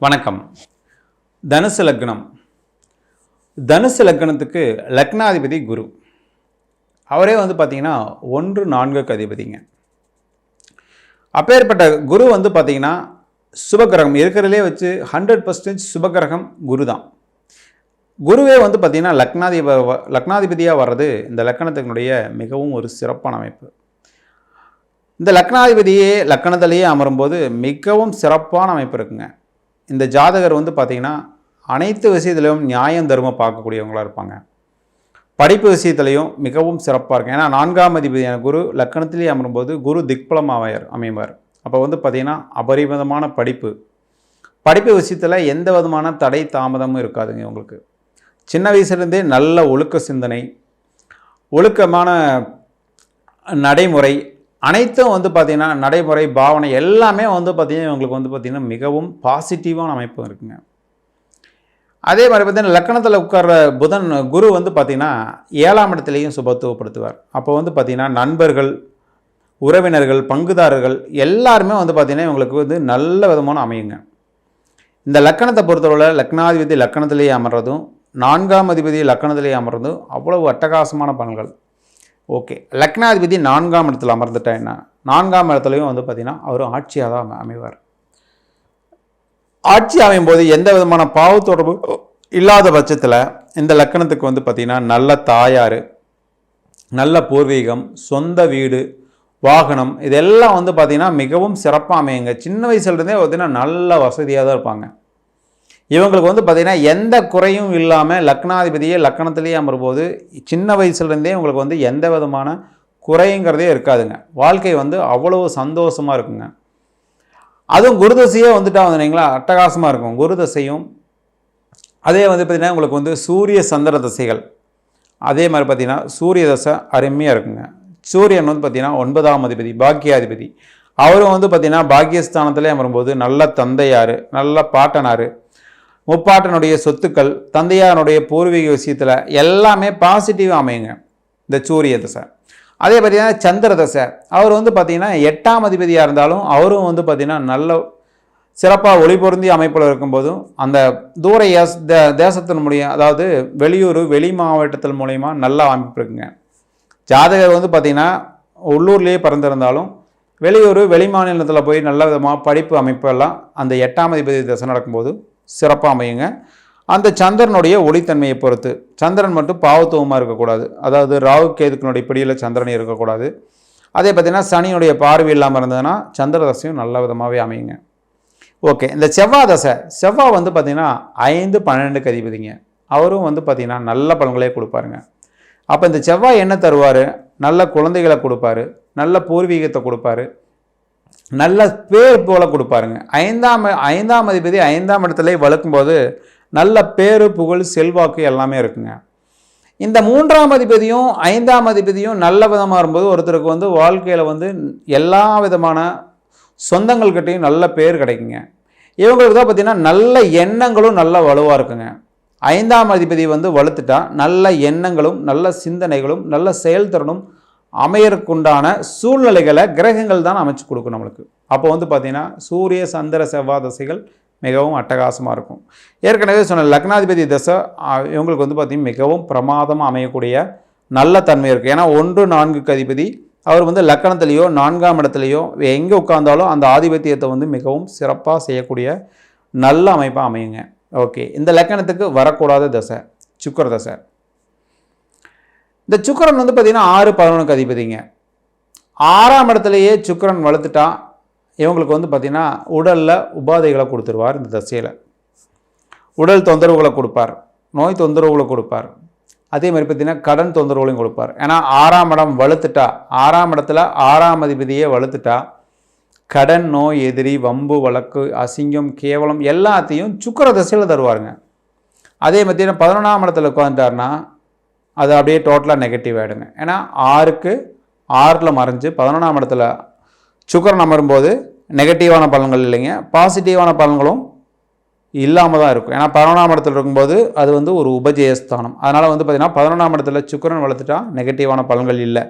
வணக்கம். தனுசு லக்னம். தனுசு லக்னத்துக்கு லக்னாதிபதி குரு. அவரே பார்த்தீங்கன்னா 1-4க்கு அதிபதிங்க. அப்பேற்பட்ட குரு பார்த்தீங்கன்னா சுபகிரகம் இருக்கிறதுலே வச்சு 100% சுபகிரகம் குரு தான். குருவே பார்த்தீங்கன்னா லக்னாதிபதியாக வர்றது இந்த லக்னத்தினுடைய மிகவும் ஒரு சிறப்பான அமைப்பு. இந்த லக்னாதிபதியே லக்னத்திலேயே அமரும்போது மிகவும் சிறப்பான அமைப்பு இருக்குங்க. இந்த ஜாதகர் பார்த்தீங்கன்னா அனைத்து விஷயத்திலையும் நியாயம் தர்மம் பார்க்கக்கூடியவங்களாக இருப்பாங்க. படிப்பு விஷயத்துலையும் மிகவும் சிறப்பாக இருக்கும். ஏன்னா 4ஆம் அதிபதியான குரு லக்னத்திலேயே அமரும்போது குரு திக்பலம் அமைவார். அப்போ பார்த்தீங்கன்னா அபரிமிதமான படிப்பு விஷயத்தில் எந்த விதமான தடை தாமதமும் இருக்காதுங்க. உங்களுக்கு சின்ன வயசுலேருந்தே நல்ல ஒழுக்க சிந்தனை, ஒழுக்கமான நடைமுறை அனைத்தும் பார்த்தீங்கன்னா நடைமுறை பாவனை எல்லாமே பார்த்தீங்கன்னா இவங்களுக்கு பார்த்தீங்கன்னா மிகவும் பாசிட்டிவான அமைப்பு இருக்குங்க. அதே மாதிரி பார்த்தீங்கன்னா லக்னத்தில் உட்கார்ற குரு பார்த்தீங்கன்னா 7ஆம் இடத்துலையும் சுபத்துவப்படுத்துவார். அப்போ பார்த்தீங்கன்னா நண்பர்கள், உறவினர்கள், பங்குதாரர்கள் எல்லாருமே பார்த்தீங்கன்னா இவங்களுக்கு நல்ல விதமான அமையுங்க. இந்த லக்னத்தை பொறுத்தவரை லக்னாதிபதி லக்னத்திலேயே அமர்றதும் 4ஆம் அதிபதி லக்னத்திலேயே அமர்றதும் அவ்வளவு அட்டகாசமான பலன்கள். ஓகே, லக்னாதிபதி 4ஆம் இடத்துல அமர்ந்துட்டா என்ன, 4ஆம் இடத்துலையும் பார்த்தீங்கன்னா அவர் ஆட்சியாக தான் அமைவார். ஆட்சி அமையும் போது எந்த விதமான பாவத்தொடர்பு இல்லாத பட்சத்தில் இந்த லக்னத்துக்கு பார்த்தீங்கன்னா நல்ல தாயார், நல்ல பூர்வீகம், சொந்த வீடு, வாகனம் இதெல்லாம் பார்த்தீங்கன்னா மிகவும் சிறப்பாக அமையுங்க. சின்ன வயசுலேருந்தே பார்த்தீங்கன்னா நல்ல வசதியாக தான் இருப்பாங்க. இவங்களுக்கு பார்த்தீங்கன்னா எந்த குறையும் இல்லாமல் லக்னாதிபதியே லக்னத்திலேயே அமரும்போது சின்ன வயசுலேருந்தே உங்களுக்கு எந்த விதமான குறைங்கிறதே இருக்காதுங்க. வாழ்க்கை அவ்வளவு சந்தோஷமாக இருக்குங்க. அதுவும் குருதசையே வந்தீங்களா அட்டகாசமாக இருக்கும். குருதசையும் அதே பார்த்தீங்கன்னா உங்களுக்கு சூரிய சந்திர தசைகள் அதே மாதிரி பார்த்தீங்கன்னா சூரிய தசை அருமையாக இருக்குங்க. சூரியன் பார்த்தீங்கன்னா 9ஆம் அதிபதி பாக்கியாதிபதி. அவரும் பார்த்தீங்கன்னா பாக்கியஸ்தானத்திலே அமரும்போது நல்ல தந்தையார், நல்ல பாட்டனார், முப்பாட்டனுடைய சொத்துக்கள், தந்தையாருடைய பூர்வீக விஷயத்தில் எல்லாமே பாசிட்டிவாக அமையுங்க இந்த சூரிய தசை. அதே பார்த்தீங்கன்னா சந்திர தசை அவர் பார்த்தீங்கன்னா 8ஆம் அதிபதியாக இருந்தாலும் அவரும் பார்த்தீங்கன்னா நல்ல சிறப்பாக ஒளி பொருந்திய அமைப்பில் இருக்கும்போதும் அந்த தூர தேசத்தின் மூலியம் அதாவது வெளியூர் வெளி மாவட்டத்தின் மூலயமா நல்ல அமைப்பு இருக்குங்க. ஜாதகர் பார்த்தீங்கன்னா உள்ளூர்லேயே பிறந்திருந்தாலும் வெளியூர் வெளி மாநிலத்தில் போய் நல்ல விதமாக படிப்பு அமைப்பெல்லாம் அந்த 8ஆம் அதிபதி தசை நடக்கும்போது சிறப்பாக அமையுங்க. அந்த சந்திரனுடைய ஒளித்தன்மையை பொறுத்து சந்திரன் மட்டும் பாவத்துவமாக இருக்கக்கூடாது. அதாவது ராகு கேதுக்களுடைய பிடியில் சந்திரன் இருக்கக்கூடாது. அதே பார்த்திங்கன்னா சனியுடைய பார்வை இல்லாமல் இருந்ததுன்னா சந்திர தசையும் நல்ல விதமாகவே அமையுங்க. ஓகே, இந்த செவ்வாய் தசை செவ்வாய் பார்த்திங்கன்னா 5-12க்கு அதிபதிங்க. அவரும் பார்த்திங்கன்னா நல்ல பலன்களே கொடுப்பாருங்க. அப்போ இந்த செவ்வாய் என்ன தருவார், நல்ல குழந்தைகளை கொடுப்பாரு, நல்ல பூர்வீகத்தை கொடுப்பாரு, நல்ல பேர் போல கொடுப்பாருங்க. 5ஆம் அதிபதி 5ஆம் இடத்துல வளர்க்கும்போது நல்ல பேரு புகழ் செல்வாக்கு எல்லாமே இருக்குங்க. இந்த 3ஆம் அதிபதியும் 5ஆம் அதிபதியும் நல்ல விதமாக இருக்கும்போது ஒருத்தருக்கு வாழ்க்கையில் எல்லா விதமான சொந்தங்கள்கிட்டையும் நல்ல பேர் கிடைக்குங்க. இவங்களுக்கு தான் பார்த்திங்கன்னா நல்ல எண்ணங்களும் நல்ல வலுவாக இருக்குங்க. 5ஆம் அதிபதி வலுத்துட்டா நல்ல எண்ணங்களும் நல்ல சிந்தனைகளும் நல்ல செயல்திறனும் அமையறக்குண்டான சூழ்நிலைகளை கிரகங்கள் தான் அமைச்சு கொடுக்கும் நம்மளுக்கு. அப்போ பார்த்தீங்கன்னா சூரிய சந்திர செவ்வாய் தசைகள் மிகவும் அட்டகாசமாக இருக்கும். ஏற்கனவே சொன்ன லக்னாதிபதி தசை இவங்களுக்கு பார்த்தீங்கன்னா மிகவும் பிரமாதமாக அமையக்கூடிய நல்ல தன்மை இருக்குது. ஏன்னா 1-4க்கு அதிபதி அவர் லக்னத்திலேயோ 4ஆம் இடத்துலையோ எங்கே உட்கார்ந்தாலும் அந்த ஆதிபத்தியத்தை மிகவும் சிறப்பாக செய்யக்கூடிய நல்ல அமைப்பாக அமையுங்க. ஓகே, இந்த லக்னத்துக்கு வரக்கூடாத தசை சுக்கிர தசை. இந்த சுக்கிரன் பார்த்தீங்கன்னா 6-11க்கு அதிபதிங்க. 6ஆம் இடத்துலையே சுக்கிரன் வளர்த்துட்டா இவங்களுக்கு பார்த்தீங்கன்னா உடலில் உபாதைகளை கொடுத்துருவார். இந்த தசையில் உடல் தொந்தரவுகளை கொடுப்பார், நோய் தொந்தரவுகளை கொடுப்பார், அதே மாதிரி பார்த்தீங்கன்னா கடன் தொந்தரவுகளையும் கொடுப்பார். ஏன்னா 6ஆம் இடம் வளர்த்துட்டா 6ஆம் இடத்துல 6ஆம் அதிபதியே வளர்த்துட்டா கடன், நோய், எதிரி, வம்பு, வழக்கு, அசிங்கம், கேவலம் எல்லாத்தையும் சுக்கிர தசையில் தருவாருங்க. அதே மாதிரி 11ஆம் இடத்துல உட்காந்துட்டாருன்னா அது அப்படியே டோட்டலாக நெகட்டிவ் ஆகிடுங்க. ஏன்னா 6க்கு 6ல் மறைஞ்சு 11ஆம் இடத்துல சுக்கிரன் அமரும்போது நெகட்டிவான பலன்கள் இல்லைங்க, பாசிட்டிவான பலன்களும் இல்லாமல் தான் இருக்கும். ஏன்னா 11ஆம் இடத்துல இருக்கும்போது அது ஒரு உபஜயஸ்தானம். அதனால் பார்த்திங்கன்னா 11ஆம் இடத்துல சுக்கிரன் வளர்த்துட்டா நெகட்டிவான பலன்கள் இல்லை.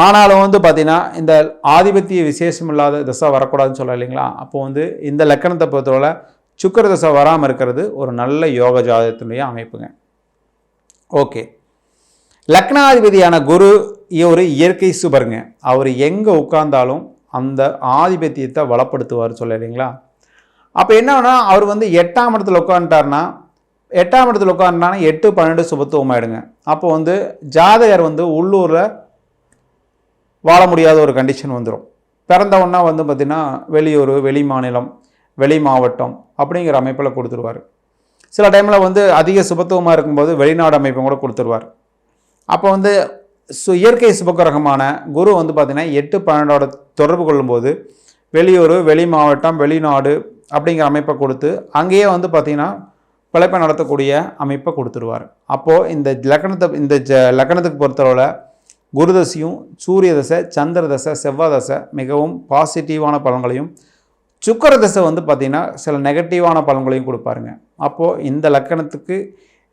ஆனாலும் பார்த்தீங்கன்னா இந்த ஆதிபத்திய விசேஷம் இல்லாத தசை வரக்கூடாதுன்னு சொல்ல இல்லைங்களா. அப்போ இந்த லக்கணத்தை பொறுத்தவரை சுக்கிர தசை வராமல் இருக்கிறது ஒரு நல்ல யோக ஜாதகத்தினுடைய அமைப்புங்க. ஓகே, லக்னாதிபதியான குரு ஒரு இயற்கை சுபருங்க. அவர் எங்கே உட்கார்ந்தாலும் அந்த ஆதிபத்தியத்தை வளப்படுத்துவார் சொல்ல இல்லைங்களா. அப்போ என்னன்னா அவர் வந்து 8ஆம் இடத்துல உட்காந்துட்டார்னா 8 12 சுபத்துவம் ஆயிடுங்க. அப்போ வந்து ஜாதகர் வந்து உள்ளூரில் வாழ முடியாத ஒரு கண்டிஷன் வந்துடும். பிறந்தவொன்னா வந்து பார்த்திங்கன்னா வெளியூர், வெளி மாநிலம், வெளி மாவட்டம் அப்படிங்கிற அமைப்பில் கொடுத்துருவார். சில டைமில் வந்து அதிக சுபத்துவமாக இருக்கும்போது வெளிநாடு அமைப்பும் கூட கொடுத்துருவார். அப்போ வந்து இயற்கை சுபகிரகமான குரு வந்து பார்த்திங்கன்னா 8 12 தொடர்பு கொள்ளும்போது வெளியூர், வெளி மாவட்டம், வெளிநாடு அப்படிங்கிற அமைப்பை கொடுத்து அங்கேயே வந்து பார்த்திங்கன்னா பிழைப்பை நடத்தக்கூடிய அமைப்பை கொடுத்துருவார். அப்போது இந்த லக்னத்துக்கு பொறுத்தளவில் குரு தசையும் சூரிய தசை, சந்திர தசை, செவ்வாய் தசை மிகவும் பாசிட்டிவான பலன்களையும், சுக்கிர தசை வந்து பார்த்திங்கன்னா சில நெகட்டிவான பலன்களையும் கொடுப்பாருங்க. அப்போது இந்த லக்கணத்துக்கு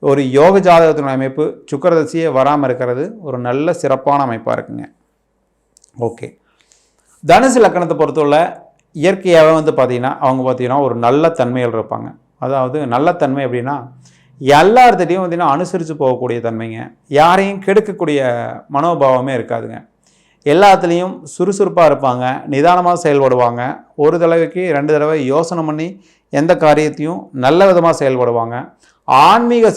ஒரு யோக ஜாதகத்தின் அமைப்பு சுக்கிர தசையே வராமல் இருக்கிறது ஒரு நல்ல சிறப்பான அமைப்பாக இருக்குங்க. ஓகே, தனுசு லக்கணத்தை பொறுத்தவரை இயற்கையாகவே வந்து பார்த்திங்கன்னா ஒரு நல்ல தன்மைகள் இருப்பாங்க. அதாவது நல்ல தன்மை அப்படின்னா எல்லார்த்திட்டையும் பார்த்திங்கன்னா அனுசரித்து போகக்கூடிய தன்மைங்க. யாரையும் கெடுக்கக்கூடிய மனோபாவமே இருக்காதுங்க. எல்லாத்துலேயும் சுறுசுறுப்பாக இருப்பாங்க, நிதானமாக செயல்படுவாங்க. ஒரு தடவைக்கு 2 தடவை யோசனை பண்ணி எந்த காரியத்தையும் நல்ல விதமாக செயல்படுவாங்க. ஆன்மீக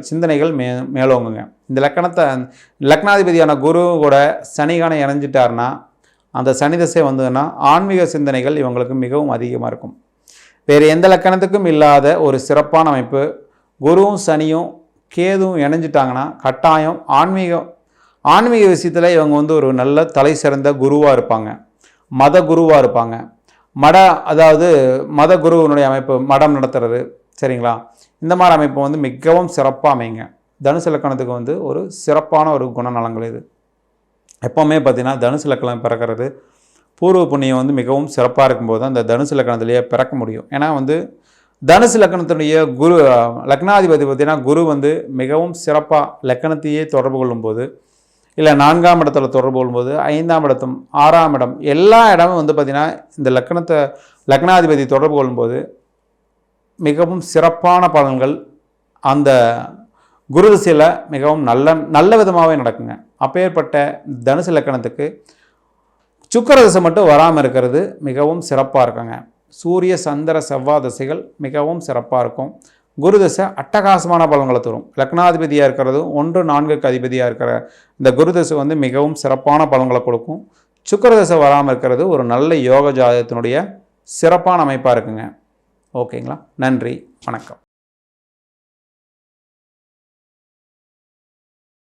சிந்தனைகள் மேலோங்குங்க. இந்த லக்னாதிபதியான குரு கூட சனிகான இணைஞ்சிட்டார்னா அந்த சனி திசை வந்ததுன்னா ஆன்மீக சிந்தனைகள் இவங்களுக்கு மிகவும் அதிகமாக இருக்கும். வேறு எந்த லக்கணத்துக்கும் இல்லாத ஒரு சிறப்பான அமைப்பு. குருவும் சனியும் கேதுவும் இணைஞ்சிட்டாங்கன்னா கட்டாயம் ஆன்மீக விஷயத்தில் இவங்க வந்து ஒரு நல்ல தலை சிறந்த குருவாக இருப்பாங்க, மத குருவாக இருப்பாங்க. அதாவது மத குருவினுடைய அமைப்பு, மடம் நடத்துறது, சரிங்களா, இந்த மாதிரி அமைப்பு வந்து மிகவும் சிறப்பாக அமைங்க. தனுசு லக்கணத்துக்கு வந்து ஒரு சிறப்பான ஒரு குணநலங்கள் இது. எப்போவுமே பார்த்திங்கன்னா தனுசு லக்கணம் பிறக்கிறது பூர்வ புண்ணியம் வந்து மிகவும் சிறப்பாக இருக்கும்போது தான் அந்த தனுசு லக்கணத்திலேயே பிறக்க முடியும். ஏன்னா வந்து தனுசு லக்கணத்தினுடைய லக்னாதிபதி பார்த்திங்கன்னா குரு வந்து மிகவும் சிறப்பாக லக்கணத்தையே தொடர்பு கொள்ளும்போது, இல்லை 4ஆம் இடத்துல தொடர்பு கொள்ளும்போது, 5ஆம் இடத்தும் 6ஆம் இடம் எல்லா இடமும் வந்து பார்த்திங்கன்னா இந்த லக்னாதிபதி தொடர்பு கொள்ளும்போது மிகவும் சிறப்பான பலன்கள் அந்த குரு திசையில் மிகவும் நல்ல விதமாகவே நடக்குங்க. அப்பேற்பட்ட தனுசு லக்கணத்துக்கு சுக்கிர தசை மட்டும் வராமல் இருக்கிறது மிகவும் சிறப்பாக இருக்குங்க. சூரிய சந்திர செவ்வாய் திசைகள் மிகவும் சிறப்பாக இருக்கும். குரு தசை அட்டகாசமான பலன்களை தரும். லக்னாதிபதியாக இருக்கிறது 1 4க்கு அதிபதியாக இருக்கிற இந்த குரு தசை வந்து மிகவும் சிறப்பான பலன்களை கொடுக்கும். சுக்கிர தசை வராமல் இருக்கிறது ஒரு நல்ல யோக ஜாதகத்தினுடைய சிறப்பான அமைப்பாக இருக்குங்க. ஓகேங்களா, நன்றி, வணக்கம்.